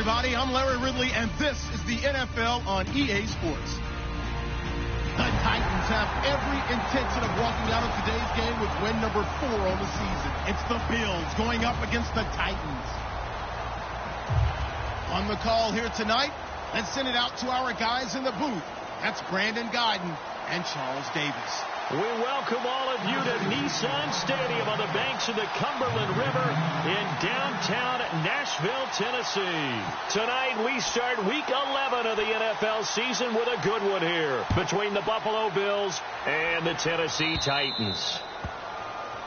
everybody. I'm Larry Ridley, and this is the NFL on EA Sports. The Titans have every intention of walking out of today's game with win number 4 on the season. It's the Bills going up against the Titans. On the call here tonight, let's send it out to our guys in the booth. That's Brandon Guyton and Charles Davis. We welcome all of you to Nissan Stadium on the banks of the Cumberland River in downtown Nashville, Tennessee. Tonight we start week 11 of the NFL season with a good one here between the Buffalo Bills and the Tennessee Titans.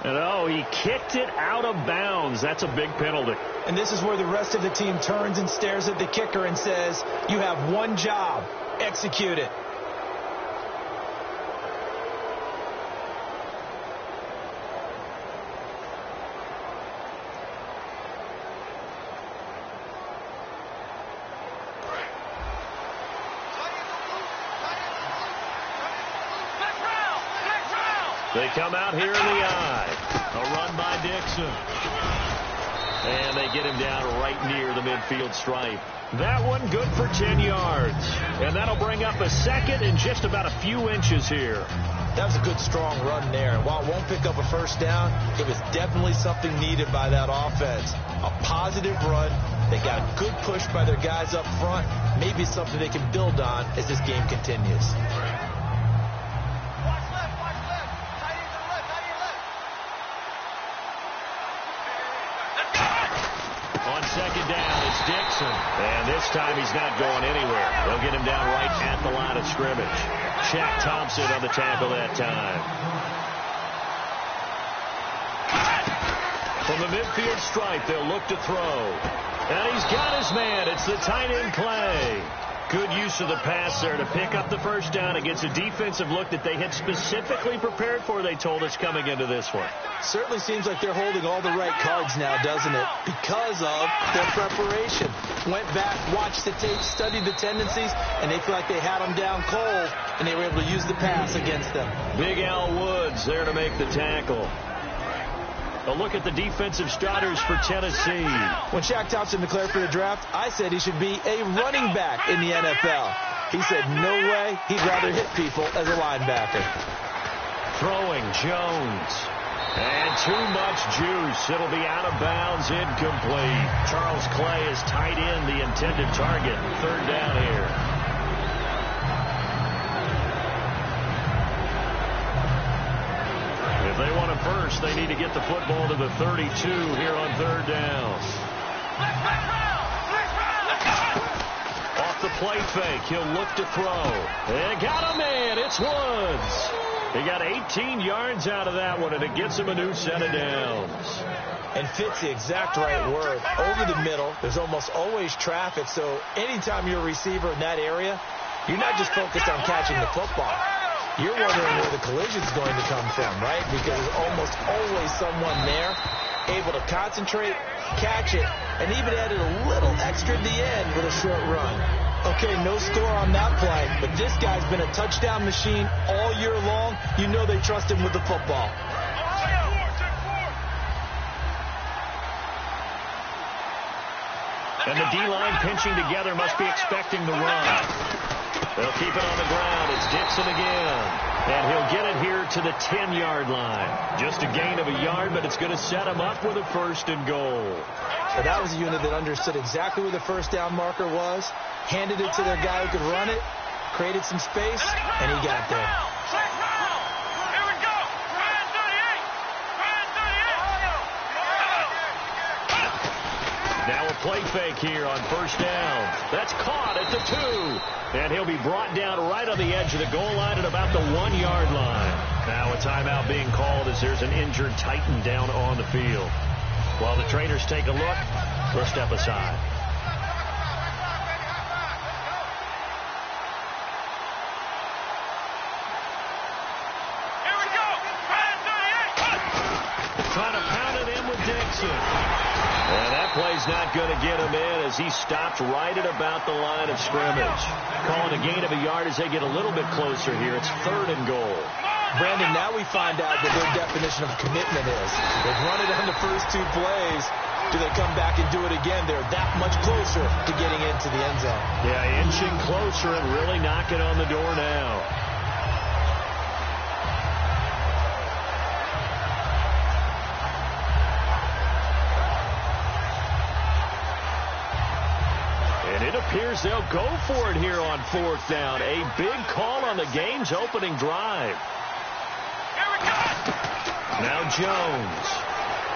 And oh, he kicked it out of bounds. That's a big penalty. And this is where the rest of the team turns and stares at the kicker and says, you have one job, execute it. They come out here in the eye. A run by Dixon. And they get him down right near the midfield stripe. That one good for 10 yards. And that'll bring up a second and just about a few inches here. That was a good, strong run there. And while it won't pick up a first down, it was definitely something needed by that offense. A positive run. They got a good push by their guys up front. Maybe something they can build on as this game continues. Second down, it's Dixon. And this time he's not going anywhere. They'll get him down right at the line of scrimmage. Shaq Thompson on the tackle that time. From the midfield stripe, they'll look to throw. And he's got his man. It's the tight end Clay. Good use of the pass there to pick up the first down against a defensive look that they had specifically prepared for, they told us, coming into this one. Certainly seems like they're holding all the right cards now, doesn't it? Because of their preparation. Went back, watched the tape, studied the tendencies, and they feel like they had them down cold, and they were able to use the pass against them. Big Al Woods there to make the tackle. A look at the defensive starters for Tennessee. When Shaq Thompson declared for the draft, I said he should be a running back in the NFL. He said no way, he'd rather hit people as a linebacker. Throwing Jones. And too much juice. It'll be out of bounds, incomplete. Charles Clay is tight end, the intended target. Third down here. If they want it first, they need to get the football to the 32 here on third down. Off the play fake, he'll look to throw. They got a man. It's Woods. He got 18 yards out of that one, and it gets him a new set of downs. And fits the exact right word. Over the middle, there's almost always traffic, so anytime you're a receiver in that area, you're not just focused on catching the football. You're wondering where the collision's going to come from, right? Because there's almost always someone there able to concentrate, catch it, and even added a little extra at the end with a short run. Okay, no score on that play, but this guy's been a touchdown machine all year long. You know they trust him with the football. And the D-line pinching together must be expecting the run. They'll keep it on the ground. It's Dixon again. And he'll get it here to the 10-yard line. Just a gain of a yard, but it's going to set him up with a first and goal. So that was a unit that understood exactly where the first down marker was, handed it to their guy who could run it, created some space, and he got there. Now a play fake here on first down. That's caught at the 2. And he'll be brought down right on the edge of the goal line at about the 1-yard line. Now a timeout being called as there's an injured Titan down on the field. While the trainers take a look, we'll step aside. Here we go. Trying to pound it in with Dixon. And that play's not going to get him in as he stopped right at about the line of scrimmage. Calling a gain of a yard as they get a little bit closer here. It's third and goal. Brandon, now we find out what their definition of commitment is. They've run it on the first 2 plays. Do they come back and do it again? They're that much closer to getting into the end zone. Yeah, inching closer and really knocking on the door now. And it appears they'll go for it here on 4th down. A big call on the game's opening drive. Now Jones.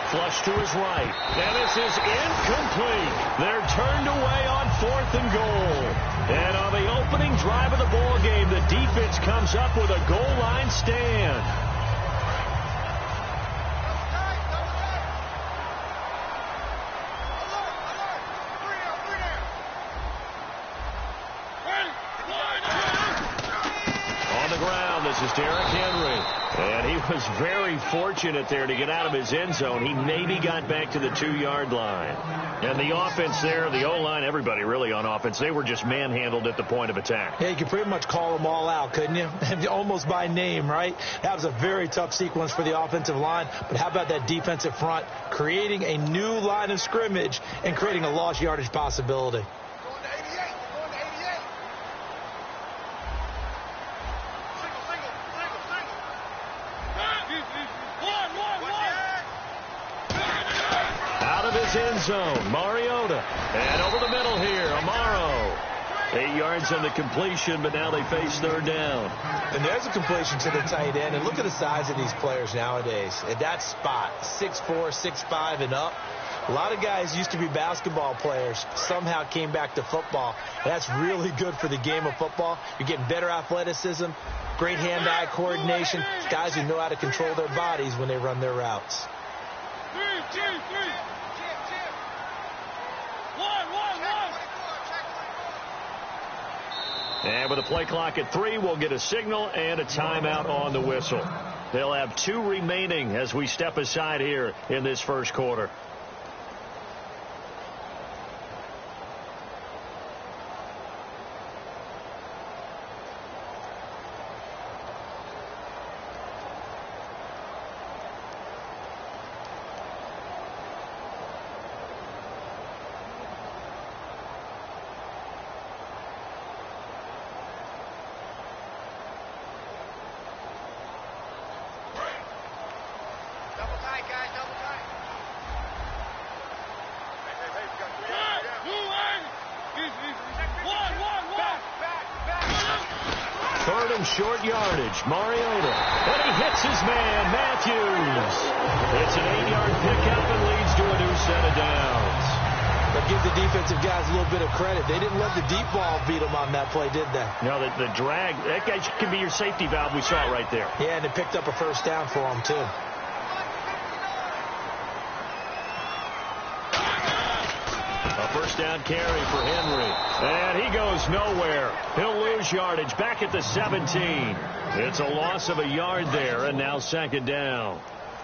Flush to his right. And this is incomplete. They're turned away on 4th and goal. And on the opening drive of the ball game, the defense comes up with a goal line stand. On the ground, this is Derrick Henry. And he was very fortunate there to get out of his end zone. He maybe got back to the 2-yard line. And the offense there, the O-line, everybody really on offense, they were just manhandled at the point of attack. Yeah, you could pretty much call them all out, couldn't you? Almost by name, right? That was a very tough sequence for the offensive line. But how about that defensive front creating a new line of scrimmage and creating a lost yardage possibility? End zone, Mariota, and over the middle here, Amaro. 8 yards on the completion, but now they face 3rd down. And there's a completion to the tight end, and look at the size of these players nowadays. At that spot, 6'4", 6'5", and up. A lot of guys used to be basketball players, somehow came back to football. And that's really good for the game of football. You're getting better athleticism, great hand-eye coordination. It's guys who know how to control their bodies when they run their routes. 3, 2, 3. And with a play clock at 3, we'll get a signal and a timeout on the whistle. They'll have 2 remaining as we step aside here in this first quarter. Short yardage, Mariota, and he hits his man, Matthews. It's an 8-yard pickup and leads to a new set of downs. But give the defensive guys a little bit of credit. They didn't let the deep ball beat them on that play, did they? No, the drag, that guy can be your safety valve. We saw it right there. Yeah, and it picked up a 1st down for him, too. A 1st down carry for Henry. And he goes nowhere. He'll lose yardage back at the 17. It's a loss of a yard there, and now 2nd down.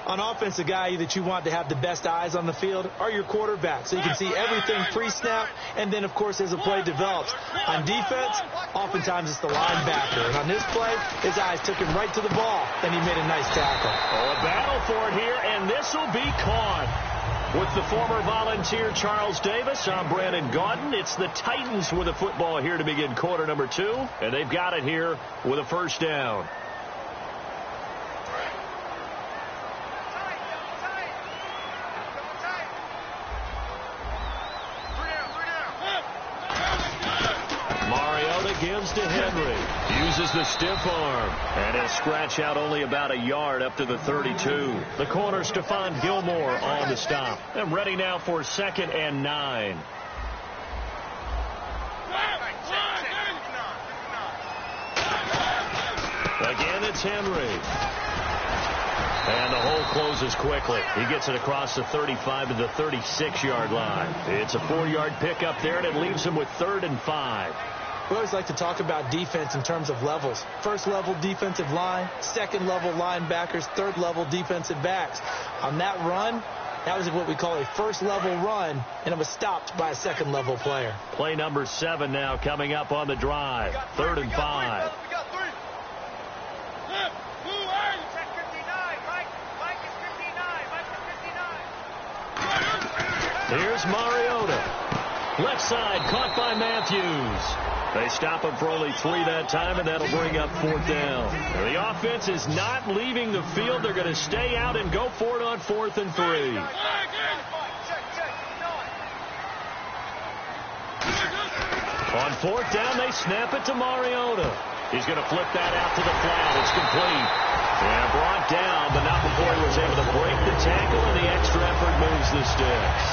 On offense, the guy that you want to have the best eyes on the field are your quarterbacks, so you can see everything pre-snap, and then, of course, as the play develops. On defense, oftentimes it's the linebacker. And on this play, his eyes took him right to the ball, and he made a nice tackle. Oh, a battle for it here, and this will be caught. With the former Volunteer Charles Davis, I'm Brandon Gaudin. It's the Titans with a football here to begin quarter number 2, and they've got it here with a 1st down. Mariota gives to Henry. Uses the stiff arm. And he'll scratch out only about a yard up to the 32. The corner, Stephon Gilmore on the stop. And ready now for 2nd and 9. Again, it's Henry. And the hole closes quickly. He gets it across the 35 to the 36-yard line. It's a 4-yard pickup there, and it leaves him with 3rd and 5. We always like to talk about defense in terms of levels. 1st level defensive line, 2nd level linebackers, 3rd level defensive backs. On that run, that was what we call a 1st level run, and it was stopped by a 2nd level player. Play number 7 now coming up on the drive. 3rd and 5. Here's Mariota. Left side, caught by Matthews. They stop him for only 3 that time, and that'll bring up 4th down. The offense is not leaving the field. They're going to stay out and go for it on 4th and 3. On 4th down, they snap it to Mariota. He's going to flip that out to the flat. It's complete. And brought down, but not before he was able to break the tackle, and the extra effort moves the sticks.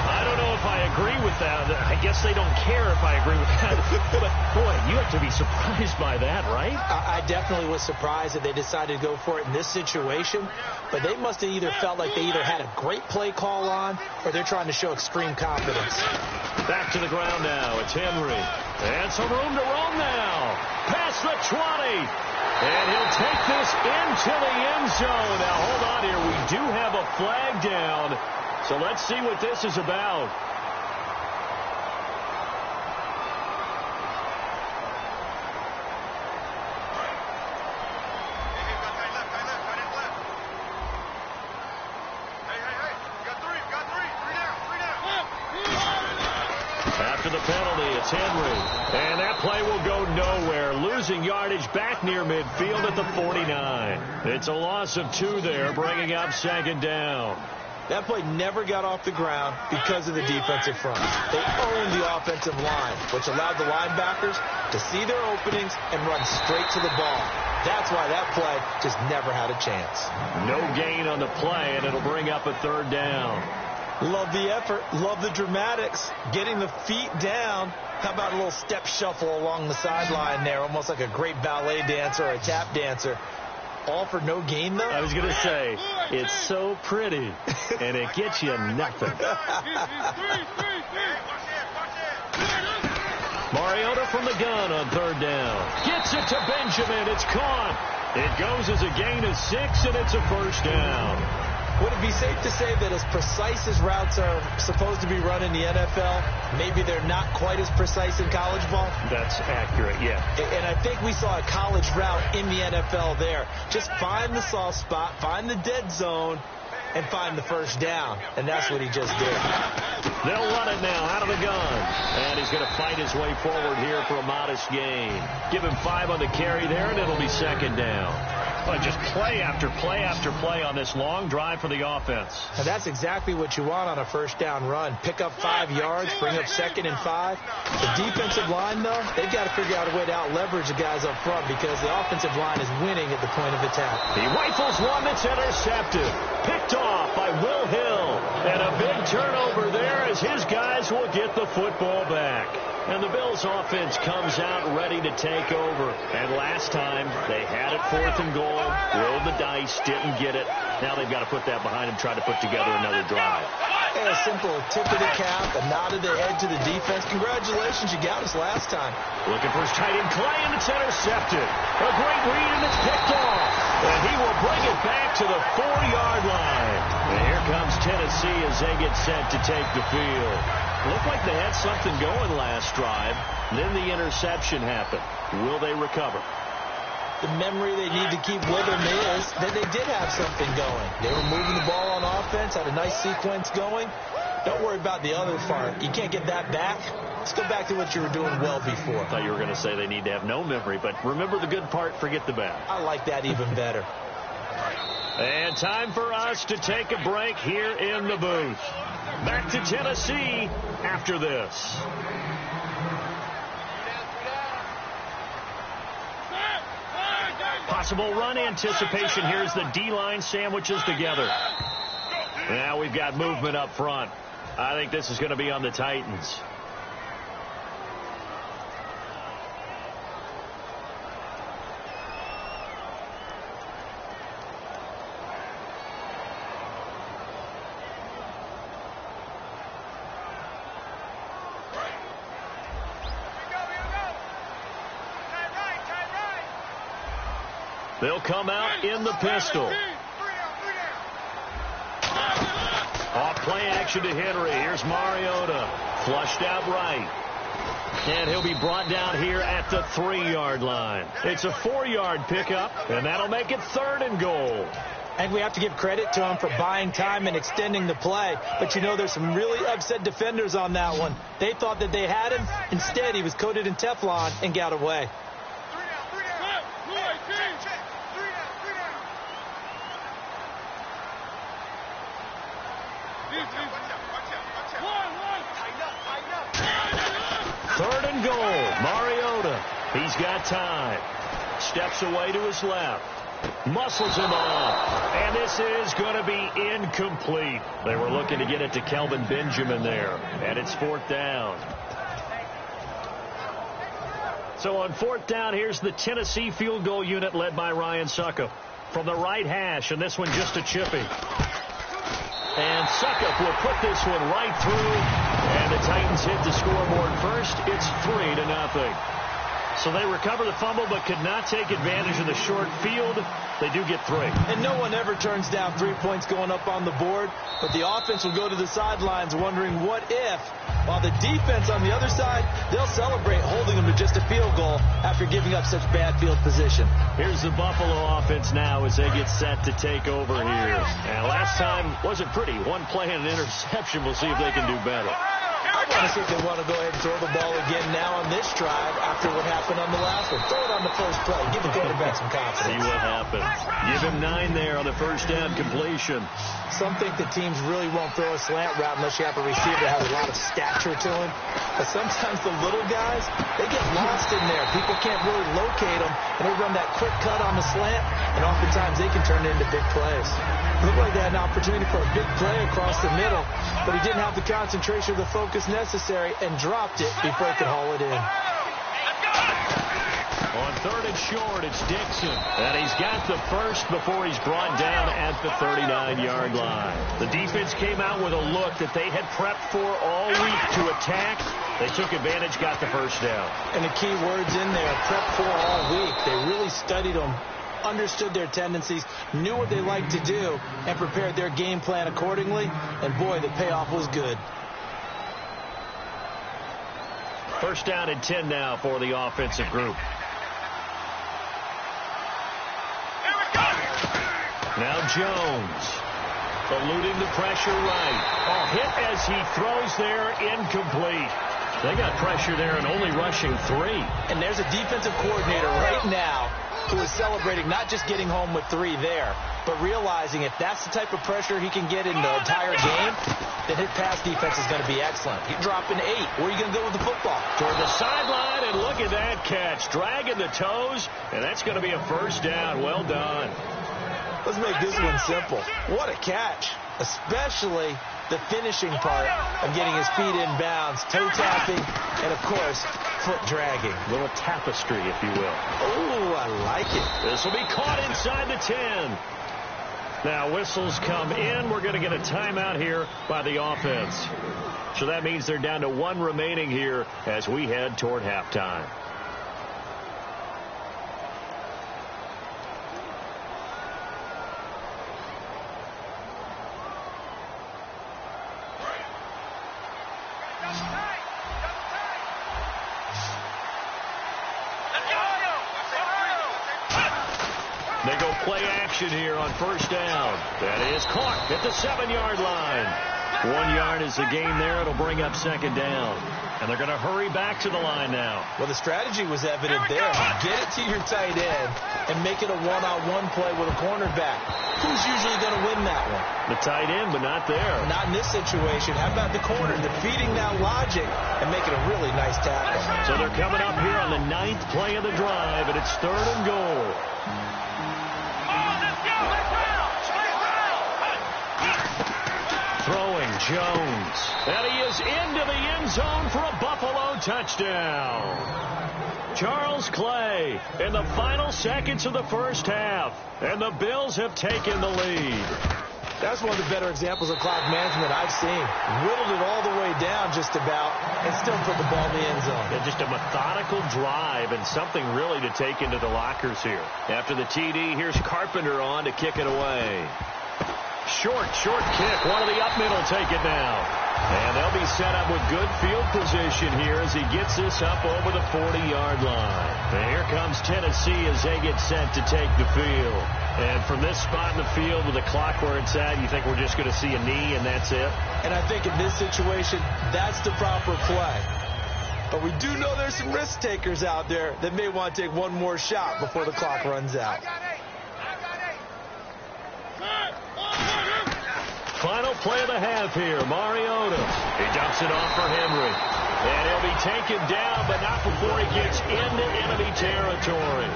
I don't know if I agree with that. I guess they don't care if I agree with that. But, boy, you have to be surprised by that, right? I definitely was surprised that they decided to go for it in this situation. But they must have either felt like they either had a great play call on or they're trying to show extreme confidence. Back to the ground now. It's Henry. And some room to roam now. Past the 20. And he'll take this into the end zone. Now, hold on here. We do have a flag down. So let's see what this is about. After the penalty, it's Henry. And that play will go nowhere. Losing yardage back near midfield at the 49. It's a loss of 2 there, bringing up 2nd down. That play never got off the ground because of the defensive front. They owned the offensive line, which allowed the linebackers to see their openings and run straight to the ball. That's why that play just never had a chance. No gain on the play, and it'll bring up a 3rd down. Love the effort. Love the dramatics. Getting the feet down. How about a little step shuffle along the sideline there, almost like a great ballet dancer or a tap dancer. All for no gain, though? I was going to say, it's so pretty, and it gets you nothing. Mariota from the gun on 3rd down. Gets it to Benjamin. It's caught. It goes as a gain of 6, and it's a 1st down. Would it be safe to say that as precise as routes are supposed to be run in the NFL, maybe they're not quite as precise in college ball? That's accurate, yeah. And I think we saw a college route in the NFL there. Just find the soft spot, find the dead zone, and find the 1st down. And that's what he just did. They'll run it now out of the gun. And he's going to fight his way forward here for a modest gain. Give him 5 on the carry there, and it'll be 2nd down. Well, just play after play after play on this long drive for the offense. And that's exactly what you want on a 1st down run. Pick up 5 yards, bring up 2nd and 5. The defensive line, though, they've got to figure out a way to out-leverage the guys up front because the offensive line is winning at the point of attack. He rifles one that's intercepted. Picked off by Will Hill. And a big turnover there as his guys will get the football back. And the Bills offense comes out ready to take over. And last time, they had it 4th and goal, rolled the dice, didn't get it. Now they've got to put that behind them, try to put together another drive. Hey, a simple tip of the cap, a nod of the head to the defense. Congratulations, you got us last time. Looking for his tight end, Clay, and it's intercepted. A great read, and it's picked off. And he will bring it back to the 4-yard line. And here comes Tennessee as they get set to take the field. Looked like they had something going last drive. Then the interception happened. Will they recover? The memory they need to keep with them is that they did have something going. They were moving the ball on offense, had a nice sequence going. Don't worry about the other part. You can't get that back. Let's go back to what you were doing well before. I thought you were going to say they need to have no memory, but remember the good part, forget the bad. I like that even better. And time for us to take a break here in the booth. Back to Tennessee after this. Possible run anticipation. Here's the D-line sandwiches together. Now we've got movement up front. I think this is going to be on the Titans. They'll come out in the pistol. Off play action to Henry. Here's Mariota. Flushed out right. And he'll be brought down here at the 3-yard line. It's a 4-yard pickup, and that'll make it 3rd and goal. And we have to give credit to him for buying time and extending the play. But, you know, there's some really upset defenders on that one. They thought that they had him. Instead, he was coated in Teflon and got away. Third and goal. Mariota. He's got time. Steps away to his left. Muscles him off. And this is going to be incomplete. They were looking to get it to Kelvin Benjamin there. And it's fourth down. So on fourth down, here's the Tennessee field goal unit led by Ryan Suckup. From the right hash, and this one just a chippy. And Suckup will put this one right through. And the Titans hit the scoreboard first. It's 3-0. So they recover the fumble but could not take advantage of the short field. They do get 3. And no one ever turns down 3 points going up on the board. But the offense will go to the sidelines wondering what if. While the defense on the other side, they'll celebrate holding them to just a field goal after giving up such bad field position. Here's the Buffalo offense now as they get set to take over here. And last time wasn't pretty. One play and an interception. We'll see if they can do better. I want to see if they want to go ahead and throw the ball again now on this drive after what happened on the last one. Throw it on the first play. Give the quarterback some confidence. See what happens. Give him 9 there on the first down completion. Some think the teams really won't throw a slant route unless you have a receiver that has a lot of stature to him. But sometimes the little guys, they get lost in there. People can't really locate them, and they run that quick cut on the slant, and oftentimes they can turn it into big plays. Looked like they had an opportunity for a big play across the middle, but he didn't have the concentration or the focus necessary and dropped it before he could haul it in. On third and short, it's Dixon. And he's got the first before he's brought down at the 39-yard line. The defense came out with a look that they had prepped for all week to attack. They took advantage, got the first down. And the key words in there, prepped for all week. They really studied them, understood their tendencies, knew what they liked to do, and prepared their game plan accordingly. And, boy, the payoff was good. First down and 10 now for the offensive group. Now Jones, eluding the pressure right. Oh, hit as he throws there, incomplete. They got pressure there and only rushing 3. And there's a defensive coordinator right now who is celebrating not just getting home with 3 there, but realizing if that's the type of pressure he can get in the entire game, then his pass defense is going to be excellent. He's dropping 8. Where are you going to go with the football? Toward the sideline, and look at that catch. Dragging the toes, and that's going to be a first down. Well done. Let's make this one simple. What a catch, especially the finishing part of getting his feet in bounds, toe tapping, and, of course, foot dragging. A little tapestry, if you will. Oh, I like it. This will be caught inside the 10. Now, whistles come in. We're going to get a timeout here by the offense. So that means they're down to 1 remaining here as we head toward halftime. They go play action here on first down. That is caught at the 7-yard line. 1 yard is the gain there. It'll bring up second down. And they're going to hurry back to the line now. Well, the strategy was evident there. Get it to your tight end and make it a one-on-one play with a cornerback. Who's usually going to win that one? The tight end, but not there. Not in this situation. How about the corner defeating that logic and making a really nice tackle? So they're coming up here on the 9th play of the drive, and it's third and goal. Throwing Jones. And he is into the end zone for a Buffalo touchdown. Charles Clay in the final seconds of the first half. And the Bills have taken the lead. That's one of the better examples of clock management I've seen. Whittled it all the way down just about and still put the ball in the end zone. Yeah, just a methodical drive and something really to take into the lockers here. After the TD, here's Carpenter on to kick it away. Short kick. One of the up middle take it now. And they'll be set up with good field position here as he gets this up over the 40-yard line. And here comes Tennessee as they get set to take the field. And from this spot in the field with the clock where it's at, you think we're just going to see a knee and that's it? And I think in this situation, that's the proper play. But we do know there's some risk takers out there that may want to take one more shot before the clock runs out. Final play of the half here. Mariota. He dumps it off for Henry. And he'll be taken down, but not before he gets into enemy territory.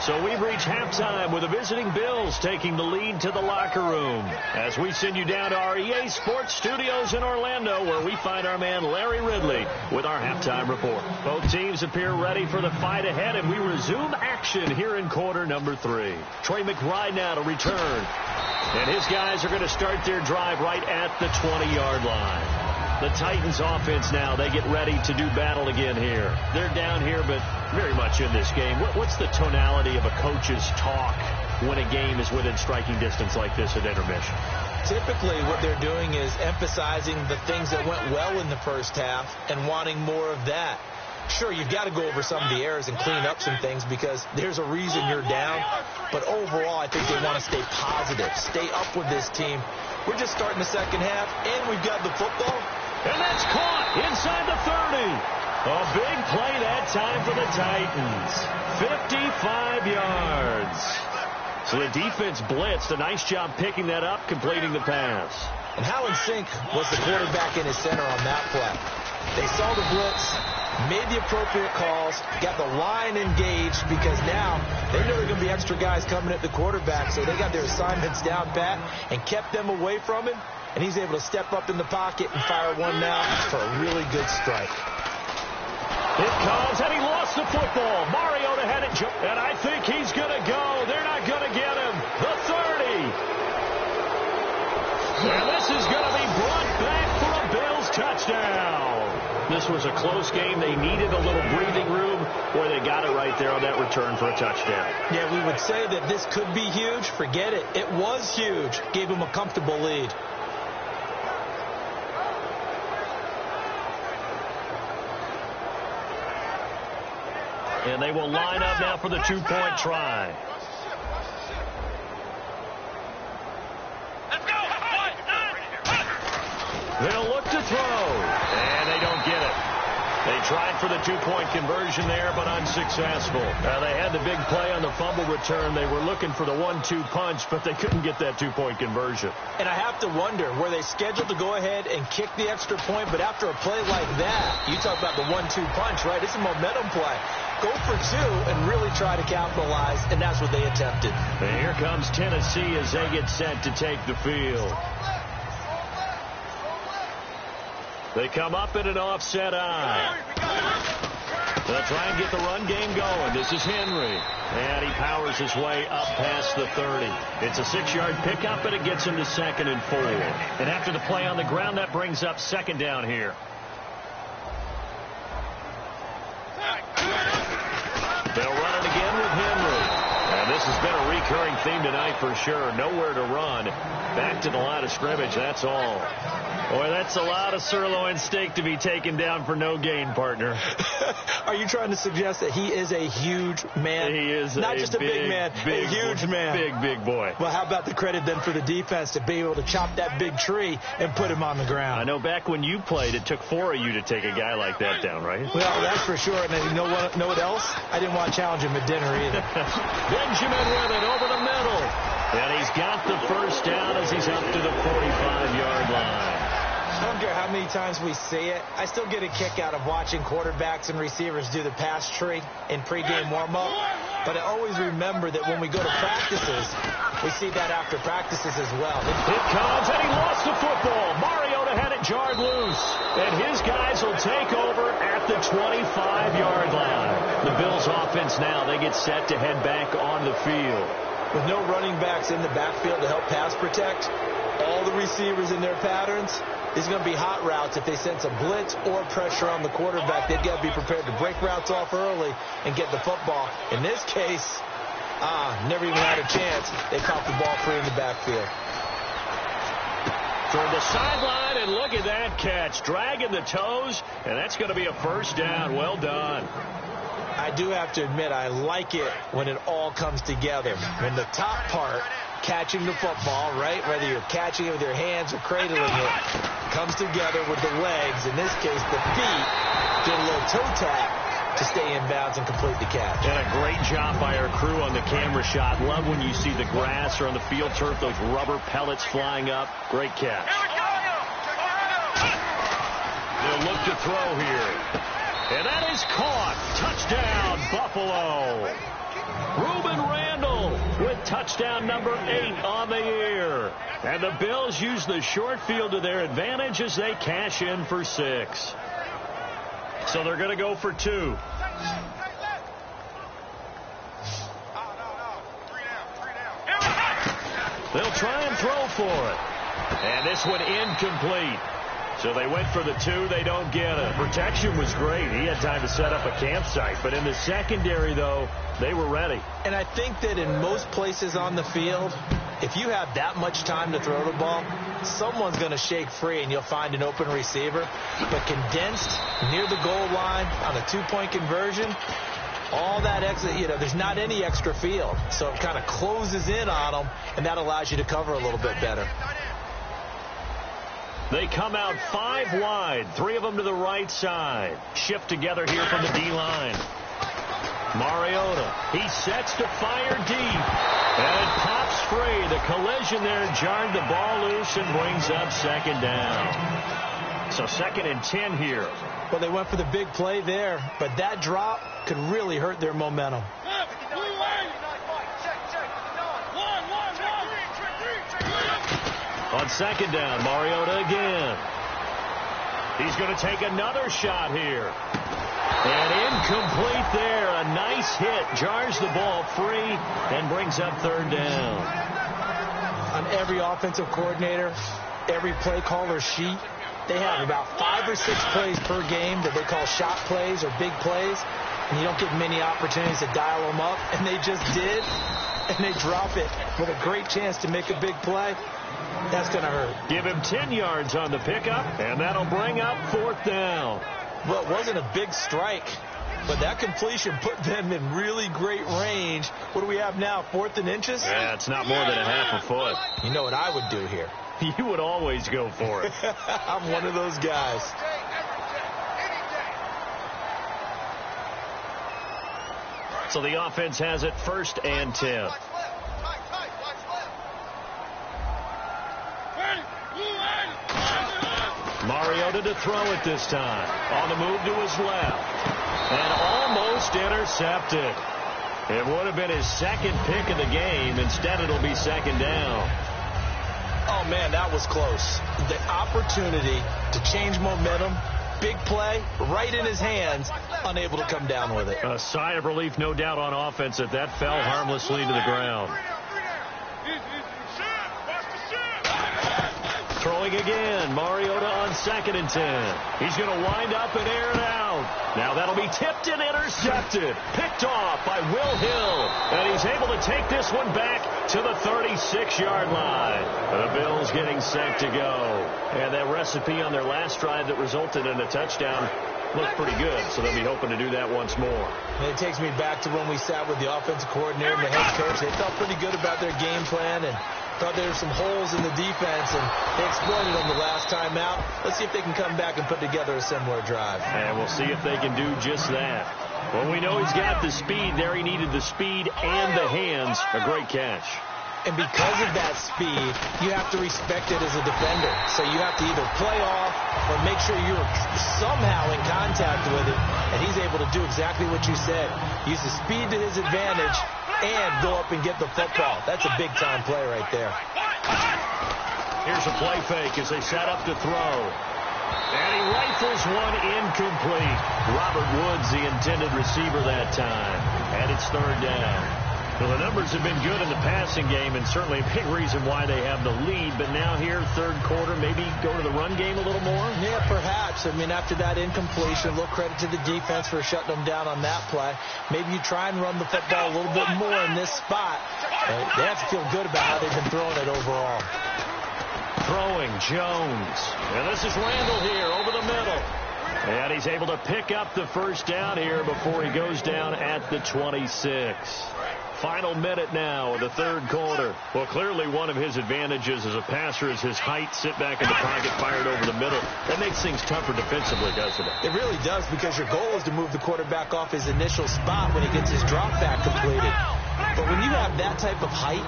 So we've reached halftime with the visiting Bills taking the lead to the locker room. As we send you down to our EA Sports Studios in Orlando, where we find our man Larry Ridley with our halftime report. Both teams appear ready for the fight ahead, and we resume action here in quarter number 3. Trey McBride now to return. And his guys are going to start their drive right at the 20-yard line. The Titans offense now, they get ready to do battle again here. They're down here, but very much in this game. What's the tonality of a coach's talk when a game is within striking distance like this at intermission? Typically, what they're doing is emphasizing the things that went well in the first half and wanting more of that. Sure, you've got to go over some of the errors and clean up some things because there's a reason you're down. But overall, I think they want to stay positive, stay up with this team. We're just starting the second half, and we've got the football. And that's caught inside the 30. A big play that time for the Titans. 55 yards. So the defense blitzed. A nice job picking that up, completing the pass. And Howland Sink was the quarterback in his center on that play. They saw the blitz, made the appropriate calls, got the line engaged because now they know there are going to be extra guys coming at the quarterback, so they got their assignments down pat and kept them away from him, and he's able to step up in the pocket and fire one now for a really good strike. It comes, and he lost the football. Mariota had it, and I think he's going to go. They're not going to get him. The 30. And this is going to be brought back for a Bills touchdown. This was a close game. They needed a little breathing room. Boy, they got it right there on that return for a touchdown. Yeah, we would say that this could be huge. Forget it. It was huge. Gave him a comfortable lead. And they will line up now for the two-point try. They'll look to throw, and they don't get it. They tried for the two-point conversion there, but unsuccessful. They had the big play on the fumble return. They were looking for the 1-2 punch, but they couldn't get that two-point conversion. And I have to wonder, were they scheduled to go ahead and kick the extra point, but after a play like that, you talk about the 1-2 punch, right? It's a momentum play. Go for two and really try to capitalize, and that's what they attempted. And here comes Tennessee as they get set to take the field. They come up in an offset eye. They'll try and get the run game going. This is Henry. And he powers his way up past the 30. It's a 6-yard pickup, and it gets him to 2nd and 4. And after the play on the ground, that brings up 2nd down here. They'll run it again with Henry. And this has been a recurring theme tonight for sure. Nowhere to run. Back to the line of scrimmage, that's all. Boy, that's a lot of sirloin steak to be taken down for no gain, partner. Are you trying to suggest that he is a huge man? He is not just a big man, a huge man. Big boy. Well, how about the credit then for the defense to be able to chop that big tree and put him on the ground? I know back when you played, it took 4 of you to take a guy like that down, right? Well, that's for sure. And you know what else? I didn't want to challenge him at dinner either. Benjamin with it over the middle. And he's got the first down as he's up to the 45-yard line. I don't care how many times we see it. I still get a kick out of watching quarterbacks and receivers do the pass tree in pregame warm-up. But I always remember that when we go to practices, we see that after practices as well. It comes, and he lost the football. Mariota had it jarred loose. And his guys will take over at the 25-yard line. The Bills offense now, they get set to head back on the field. With no running backs in the backfield to help pass protect, all the receivers in their patterns, these are going to be hot routes. If they sense a blitz or pressure on the quarterback, they've got to be prepared to break routes off early and get the football. In this case, never even had a chance. They caught the ball free in the backfield. Toward the sideline, and look at that catch. Dragging the toes, and that's going to be a first down. Well done. I I do have to admit, I like it when it all comes together. When the top part, catching the football, right, whether you're catching it with your hands or cradling it, comes together with the legs. In this case, the feet get a little toe tap to stay in bounds and complete the catch. And a great job by our crew on the camera shot. Love when you see the grass or on the field turf, those rubber pellets flying up. Great catch. They'll look to throw here. And that is caught. Touchdown, Buffalo. Reuben Randall with touchdown number 8 on the year. And the Bills use the short field to their advantage as they cash in for 6. So they're going to go for 2. They'll try and throw for it. And this one incomplete. So they went for the 2. They don't get it. Protection was great. He had time to set up a campsite. But in the secondary, though, they were ready. And I think that in most places on the field, if you have that much time to throw the ball, someone's going to shake free and you'll find an open receiver. But condensed near the goal line on a 2-point conversion, all that extra, there's not any extra field. So it kind of closes in on them, and that allows you to cover a little bit better. They come out 5 wide, 3 of them to the right side. Shift together here from the D-line. Mariota, he sets to fire deep. And it pops free. The collision there jarred the ball loose and brings up 2nd down. So 2nd and 10 here. Well, they went for the big play there, but that drop could really hurt their momentum. On 2nd down, Mariota again. He's going to take another shot here. And incomplete there. A nice hit. Jars the ball free and brings up 3rd down. On every offensive coordinator, every play caller sheet, they have about 5 or 6 plays per game that they call shot plays or big plays. And you don't get many opportunities to dial them up. And they just did. And they drop it with a great chance to make a big play. That's going to hurt. Give him 10 yards on the pickup, and that'll bring up 4th down. Well, it wasn't a big strike, but that completion put them in really great range. What do we have now, 4th and inches? Yeah, it's not more than a half a foot. You know what I would do here? You would always go for it. I'm one of those guys. So the offense has it 1st and 10. Mariota to throw it this time. On the move to his left. And almost intercepted. It would have been his 2nd pick of the game. Instead, it'll be 2nd down. Oh, man, that was close. The opportunity to change momentum, big play, right in his hands, unable to come down with it. A sigh of relief, no doubt, on offense that fell harmlessly to the ground. Throwing again. Mariota on 2nd and 10. He's going to wind up and air it out. Now that'll be tipped and intercepted. Picked off by Will Hill. And he's able to take this one back to the 36-yard line. The Bills getting set to go. And that recipe on their last drive that resulted in a touchdown looked pretty good, so they'll be hoping to do that once more. And it takes me back to when we sat with the offensive coordinator and the head coach. They felt pretty good about their game plan and thought there were some holes in the defense, and they exploited them the last time out. Let's see if they can come back and put together a similar drive. And we'll see if they can do just that. Well, we know he's got the speed there. He needed the speed and the hands. A great catch. And because of that speed, you have to respect it as a defender. So you have to either play off or make sure you're somehow in contact with it. And he's able to do exactly what you said. Use the speed to his advantage and go up and get the football. That's a big-time play right there. Here's a play fake as they set up to throw. And he rifles one incomplete. Robert Woods, the intended receiver that time. And it's 3rd down. Well, the numbers have been good in the passing game, and certainly a big reason why they have the lead. But now here, 3rd quarter, maybe go to the run game a little more? Yeah, perhaps. I mean, after that incompletion, a little credit to the defense for shutting them down on that play. Maybe you try and run the football a little bit more in this spot. They have to feel good about how they've been throwing it overall. Throwing, Jones. And this is Randall here over the middle. And he's able to pick up the first down here before he goes down at the 26. Final minute now of the third quarter. Well, clearly one of his advantages as a passer is his height. Sit back in the pocket, fired over the middle. That makes things tougher defensively, doesn't it? It really does, because your goal is to move the quarterback off his initial spot when he gets his drop back completed. But when you have that type of height,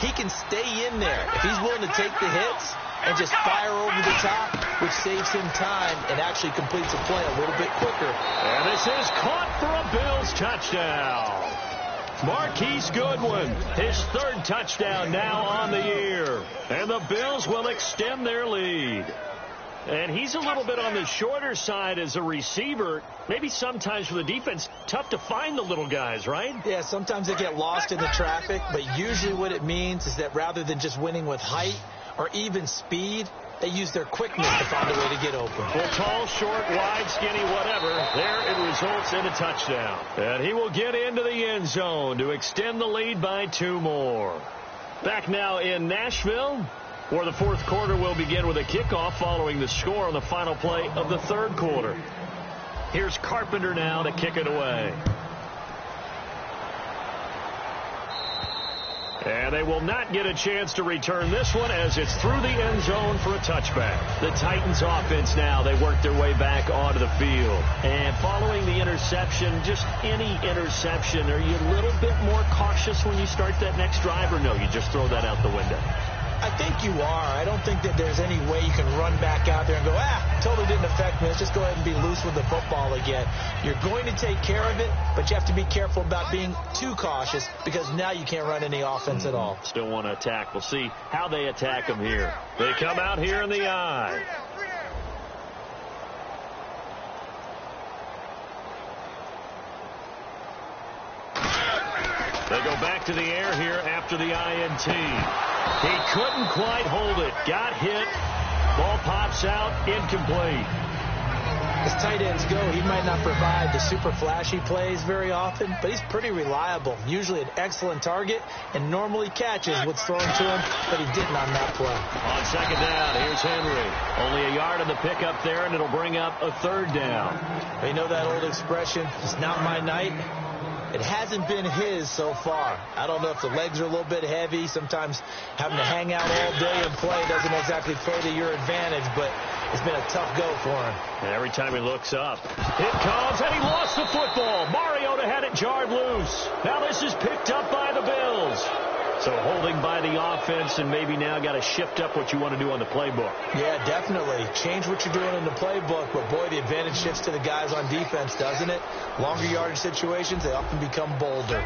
he can stay in there if he's willing to take the hits and just fire over the top, which saves him time and actually completes a play a little bit quicker. And this is caught for a Bills touchdown. Marquise Goodwin, his third touchdown now on the year. And the Bills will extend their lead. And he's a little bit on the shorter side as a receiver. Maybe sometimes for the defense, tough to find the little guys, right? Yeah, sometimes they get lost in the traffic, but usually what it means is that rather than just winning with height or even speed, they use their quickness to find a way to get open. Well, tall, short, wide, skinny, whatever. There it results in a touchdown. And he will get into the end zone to extend the lead by 2 more. Back now in Nashville, where the fourth quarter will begin with a kickoff following the score on the final play of the third quarter. Here's Carpenter now to kick it away. And they will not get a chance to return this one as it's through the end zone for a touchback. The Titans offense now, they work their way back onto the field. And following the interception, just any interception, are you a little bit more cautious when you start that next drive, or no, you just throw that out the window? I think you are. I don't think that there's any way you can run back out there and go, totally didn't affect me. Let's just go ahead and be loose with the football again. You're going to take care of it, but you have to be careful about being too cautious, because now you can't run any offense at all. Still want to attack. We'll see how they attack them here. They come out here in the eye. They go back to the air here after the INT. He couldn't quite hold it. Got hit. Ball pops out. Incomplete. As tight ends go, he might not provide the super flashy plays very often, but he's pretty reliable. Usually an excellent target, and normally catches what's thrown to him, but he didn't on that play. On second down, here's Henry. Only a yard on the pickup there, and it'll bring up a third down. They know that old expression, it's not my night. It hasn't been his so far. I don't know if the legs are a little bit heavy. Sometimes having to hang out all day and play doesn't exactly play to your advantage, but it's been a tough go for him. And every time he looks up, it comes, and he lost the football. Mariota had it jarred loose. Now this is picked up by the Bills. So holding by the offense, and maybe now got to shift up what you want to do on the playbook. Yeah, definitely. Change what you're doing in the playbook, but boy, the advantage shifts to the guys on defense, doesn't it? Longer yardage situations, they often become bolder.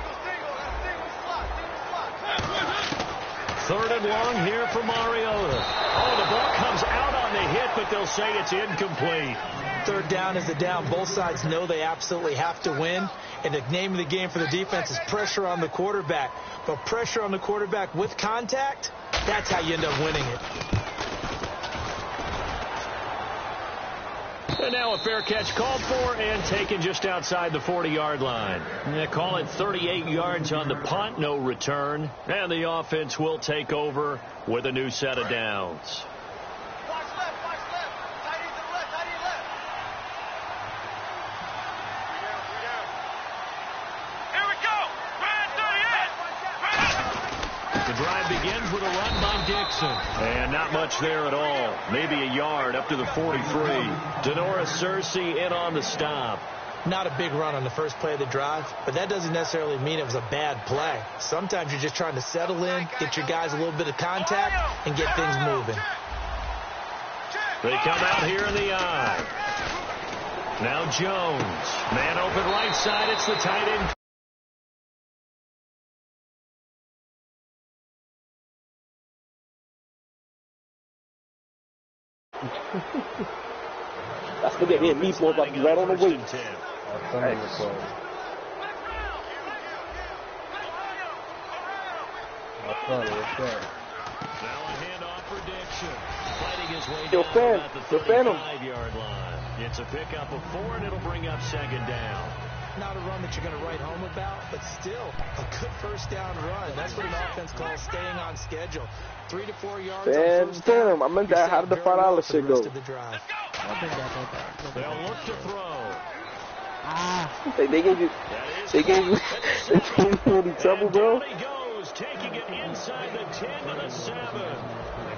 Third and long here for Mariota. Oh, the ball comes out on the hit, but they'll say it's incomplete. Third down is a down. Both sides know they absolutely have to win. And the name of the game for the defense is pressure on the quarterback. But pressure on the quarterback with contact, that's how you end up winning it. And now a fair catch called for and taken just outside the 40-yard line. They call it 38 yards on the punt, no return. And the offense will take over with a new set of downs. The drive begins with a run by Dixon. And not much there at all. Maybe a yard up to the 43. Denora Cersei in on the stop. Not a big run on the first play of the drive, but that doesn't necessarily mean it was a bad play. Sometimes you're just trying to settle in, get your guys a little bit of contact, and get things moving. They come out here in the eye. Now Jones. Man open right side. It's the tight end. That's the get here. Meatballs like right on the wing. Now a handoff for Dixon. Fighting his way Yo, down about the 35-yard line. It's a pickup of 4, and it'll bring up second down. Not a run that you're going to write home about, but still a good first down run. That's what an offense calls staying on schedule. 3 to 4 yards on first down. Damn, I meant that. How did the $5 shit go? They'll look to throw. They gave you any trouble, bro? He goes, taking it inside the 10 to the 7.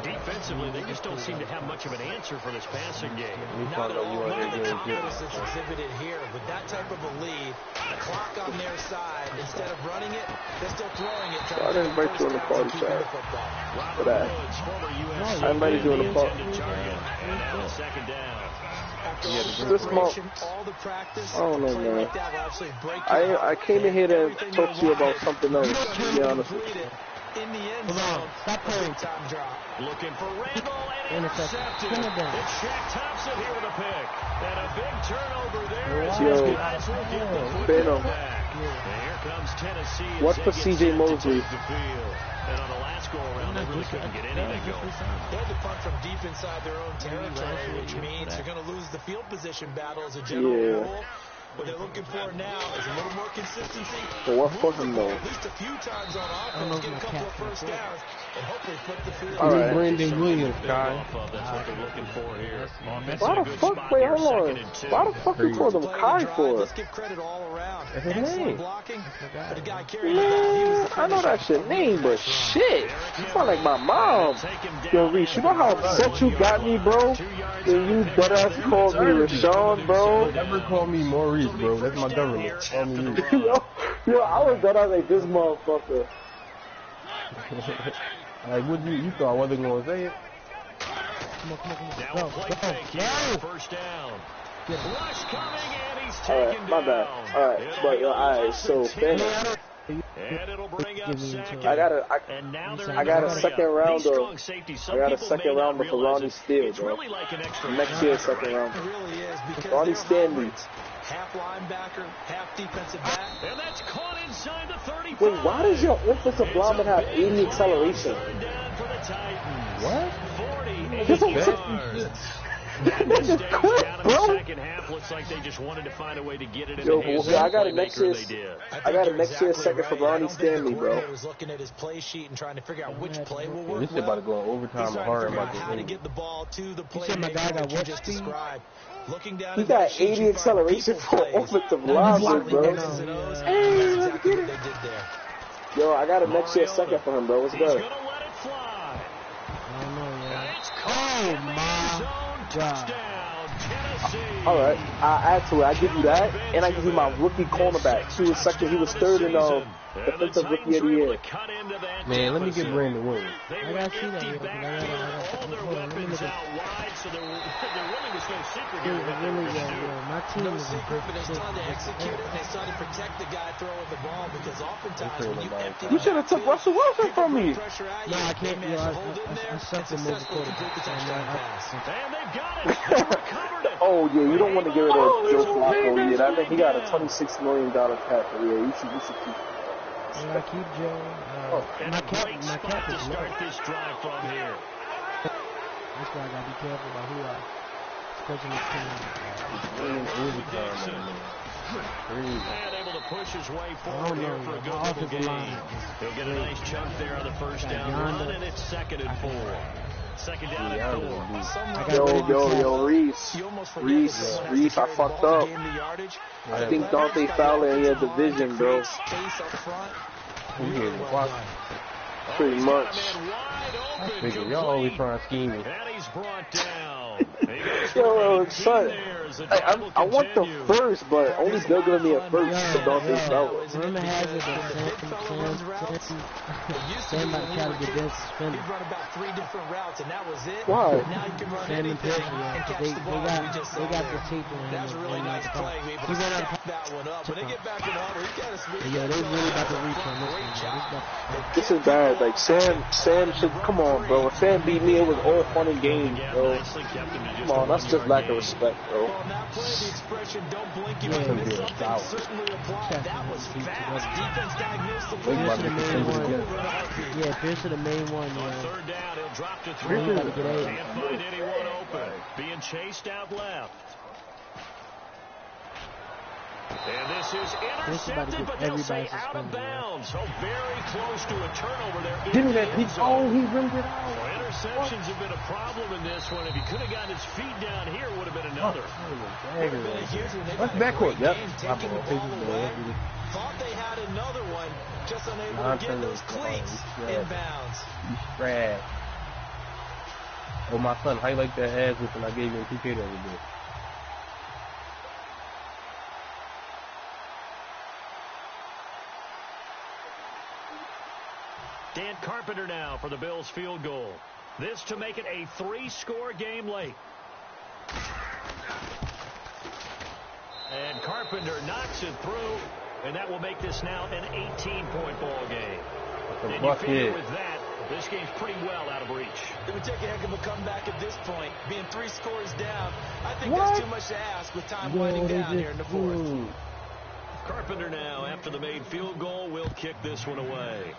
Defensively, they just don't seem to have much of an answer for this passing game. Not at all. None of the confidence that's exhibited here. With that type of a lead, the clock on their side, instead of running it, they're still throwing it. I didn't invite you on the party side. For that. I invited you on the party. Second down. This month, I don't know, man. I came in here to talk to you about something else, to be honest with you. In the end zone, stop playing. Looking for Randall and intercepted. It's Shaq Thompson here with a pick. And a big turnover there. Yo, Guys will get the Beno. back. And here comes Tennessee. What for CJ Mosley? And on the last go-around, they really couldn't get anything going. They had to punt from deep inside their own territory, which means you're going to lose the field position battle as a general rule. What they're looking for now is a little more consistency. So what for him, though? At least a few times on offense, get a couple of first downs, and hopefully flip the field. All right. Brandon Williams, guy. That's what they're looking for here. Why the fuck? Wait, hold on. Why the fuck you call them Kai for? Let's give credit all around. That's his Excellent name. blocking, but the guy carrying the ball, he was the I know that's your name, but shit. You sound like my mom. Yo, Reese, you know how upset you got me, bro? When you deadass called me Rashawn, bro? Never call me Maurice, bro. That's my government. Call me Reese. yo, I was deadass like this motherfucker. Like, what you thought I wasn't going to say it? Now a play fake here, first down. Rush coming, and he's taken my bad. Alright, but yo, alright, so and it'll bring up second. I got a second round of Ronnie Steele, bro. Next year, second round. Ronnie Stanley. Half linebacker, half defensive back. And that's caught inside the 35. Wait, why does your offensive lineman have 80 acceleration? What? 48 yards. That's just quick, bro. Second half looks like they just wanted to find a way to get it in Yo, the hands I got it next year. I got it next year second for Ronnie Stanley, bro. He was looking at his play sheet and trying to figure out which play will work. This shit about to go in overtime and hard about how to this get the ball to the play. my guy got what just described. Looking down He got 80 acceleration for offensive lineman, bro. Hey, let's get it. Yo, I got it next year second for him, bro. What's good? Oh, my God. Alright, I add to it. I give you that, and I give you my rookie cornerback. He was second. He was third in defensive rookie of the year. Man, let me get Brandon Williams. I gotta see that. All their weapons out wide, so there really was no secret here. My team No secret, but it's time to execute it. It's time to protect the guy throwing the ball because oftentimes when you empty You should have took Russell Wilson from me. No, I can't. I sucked him over quarterback. And they've got it. They recovered it. Oh yeah, you don't want to get rid of Joe Flacco. Yeah, that meant he got a $26 million cap. Yeah, you should keep. Yeah, I keep Joe. And a great spot to start this drive from here. That's why I gotta be careful about who I especially this team. And able to push his way forward here for a good little game. He'll get a nice chunk there on the first down run, and it's 2nd and 4. Second down and 4. Yo, Reese, I fucked up. I think Dante Fowler in your division, bro. Pretty much. Y'all always trying to scheme me. And he's brought down. Yo, son, I want the first, but only they're gonna be a first for Dante Fowler. Remember Hazard Sam about to try to get this suspended. He run about 3 different routes, and that was it. Why? Now you can run Sam and anything Perry, and catch the ball. they got the tape on him. That was a really nice play. We able to step that one up. When they get back in the huddle, he got a speed. Yeah, they really about to reach on this one. This is bad. Like Sam should come on, bro. If Sam beat me, it was all fun and games, bro. Come on, that's just lack of respect, bro. On that play, the expression "don't blink, you might miss something" certainly applied. That was fast. Defense diagnosed the play. Yeah, Pierce is the main one. On third down, he'll drop to 3. Can't find anyone open. Being chased out left. And this is intercepted, but they'll say out of bounds. Oh, very close to a turnover there. Give me that. He rimmed it out. Well, interceptions have been a problem in this one. If he could have gotten his feet down here, it would have been another. That's backcourt. Yep. Thought they had another one, just unable to get those cleats in bounds. You trash. Oh, my son, how you like that ass whipping I gave you in PK the other day? Dan Carpenter now for the Bills field goal. This to make it a 3-score game late. And Carpenter knocks it through, and that will make this now an 18-point ball game. And you figure with that, this game's pretty well out of reach. It would take a heck of a comeback at this point. Being 3 scores down, I think that's too much to ask with time winding down here in the fourth. Carpenter now, after the made field goal, will kick this one away.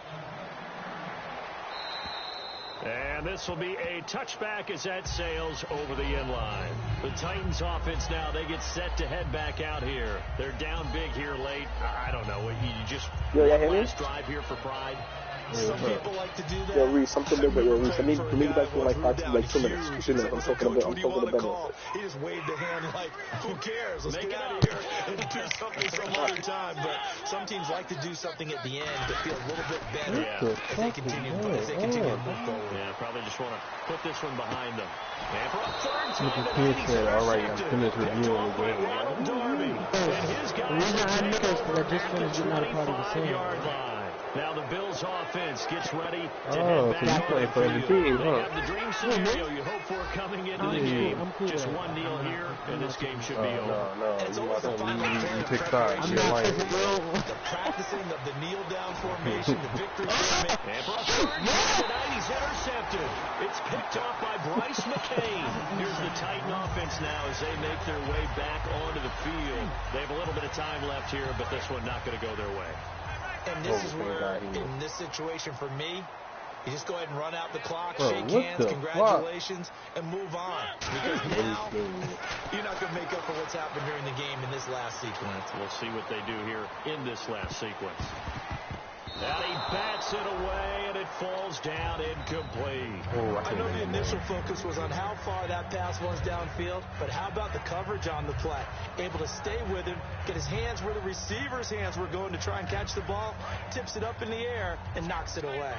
And this will be a touchback as that sails over the end line. The Titans offense now, they get set to head back out here. They're down big here late. I don't know. You just last drive here for pride. Some people like to do that. Yo, Reese, something different. Yo, Reese, I need to make back in like 2 minutes. 2 minutes. I'm talking about it. He just waved the hand like, who cares? Let's get out of here and do something some other time. But some teams like to do something at the end to feel a little bit better as they continue to move forward. Yeah, probably just want to put this one behind them. And for a third time, the kid said, all right, I'm finished reviewing the game. And his guys are taking over at the 25-yard line. Now the Bills offense gets ready to head back on the field. They have the dream scenario you hope for coming into the game. Just one deal here, and this game should be over. It's always the final play of preparation. The practicing of the kneel-down formation, the victory formation. And for a third down tonight, he's intercepted. It's picked off by Bryce McCain. Here's the Titan offense now as they make their way back onto the field. They have a little bit of time left here, but this one not going to go their way. And this is where, in this situation for me, you just go ahead and run out the clock, shake hands, congratulations, and move on. Because now, you're not going to make up for what's happened during the game in this last sequence. We'll see what they do here in this last sequence. And he bats it away, and it falls down incomplete. I know the initial focus was on how far that pass was downfield, but how about the coverage on the play? Able to stay with him, get his hands where the receiver's hands were going to try and catch the ball, tips it up in the air, and knocks it away.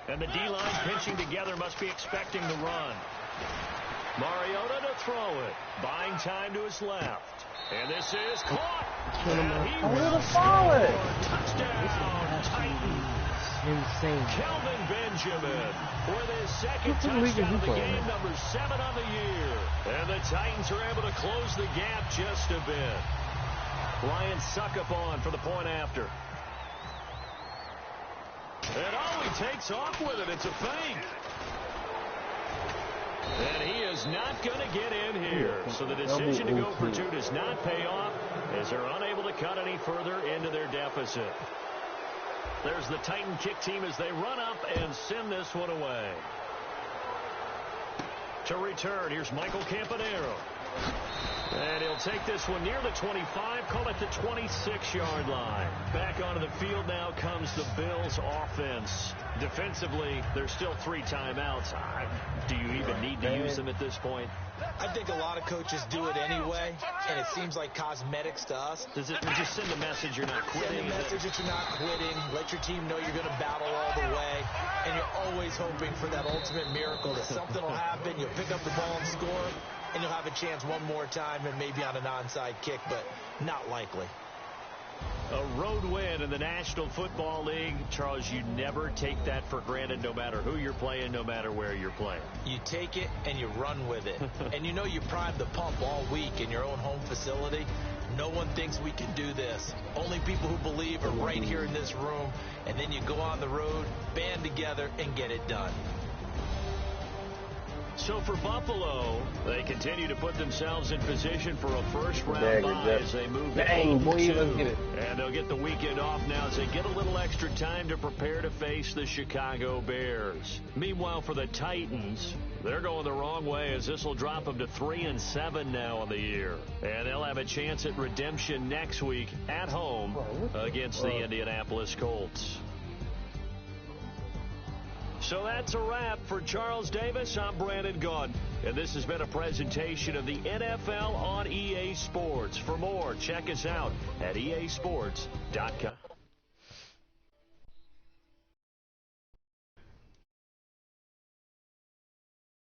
And the D-line pinching together must be expecting the run. Mariota to throw it. Buying time to his left. And this is caught. And he will score. Touchdown, Titans. Insane. Kelvin Benjamin with his second touchdown of the game, number 7 on the year. And the Titans are able to close the gap just a bit. Ryan Suckup on for the point after. And he takes off with it. It's a fake. And he is not going to get in here. So the decision to go for 2 does not pay off as they're unable to cut any further into their deficit. There's the Titan kick team as they run up and send this one away. To return, here's Michael Campanero. And he'll take this one near the 25, call it the 26-yard line. Back onto the field now comes the Bills offense. Defensively, there's still 3 timeouts. Do you even need to use them at this point? I think a lot of coaches do it anyway, and it seems like cosmetics to us. Does it just send a message you're not quitting? Send a message that you're not quitting. Let your team know you're going to battle all the way, and you're always hoping for that ultimate miracle that something will happen, you'll pick up the ball and score, and you'll have a chance one more time and maybe on an onside kick, but not likely. A road win in the National Football League. Charles, you never take that for granted no matter who you're playing, no matter where you're playing. You take it and you run with it. And you know you primed the pump all week in your own home facility. No one thinks we can do this. Only people who believe are right here in this room. And then you go on the road, band together, and get it done. So for Buffalo, they continue to put themselves in position for a first-round bye as they move to 8-2. And they'll get the weekend off now as they get a little extra time to prepare to face the Chicago Bears. Meanwhile, for the Titans, they're going the wrong way as this will drop them to 3-7 now on the year. And they'll have a chance at redemption next week at home against the Indianapolis Colts. So that's a wrap. For Charles Davis, I'm Brandon Gunn. And this has been a presentation of the NFL on EA Sports. For more, check us out at easports.com.